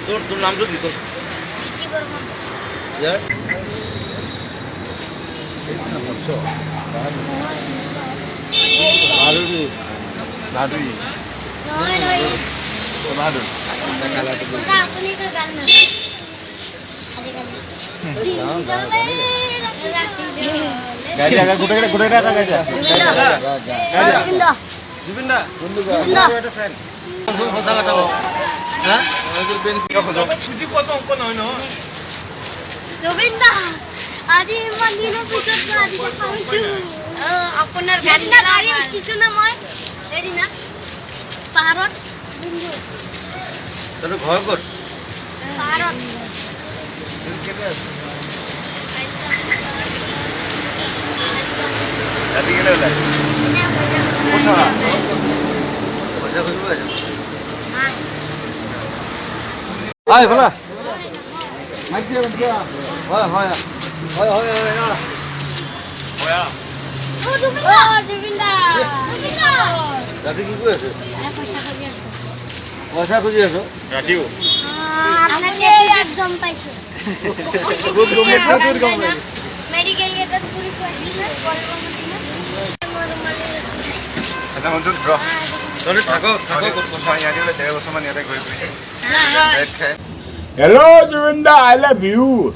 তোর নাম যদি তো ইয়ার মাধুরী মাধুরী মাধুর গাড়ি আগা গুটে টাকা গাড়ি জুবিনদা একটা ফ্রেন্ড কথা কথা হ্যাঁ খুঁজি কত অঙ্ক নহয় ন গোবিন্দা আজি ইমান দিনৰ পিছত মই আজি পাইছো আপোনাৰ গাড়ী উঠিছো না মই এদিনা পাহাৰত তোৰ ঘৰ কৰ পাহাৰত ৰাতি কেলে ওলাই পয়সা খুঁজবো আছে আয় খোলা হয় হয় হয় হয় হয় হয়া ও জুবিন্দা রাতে কি করে আছে পইচা খুজি আছো পয়সা খুঁজি আছো ৰাতিও আপনাকে একদম পাইছো মেডিকেল গেটত পুৰি কইছিল না বলবো এটা শুনচোন ৰ তোৰে থাকো থাকো মই ইয়াতে বোলে 1.5 বছৰমান ইয়াতে ঘূৰি ফুৰিছে না ব্ৰেড খাই Hello, Junda. I love you.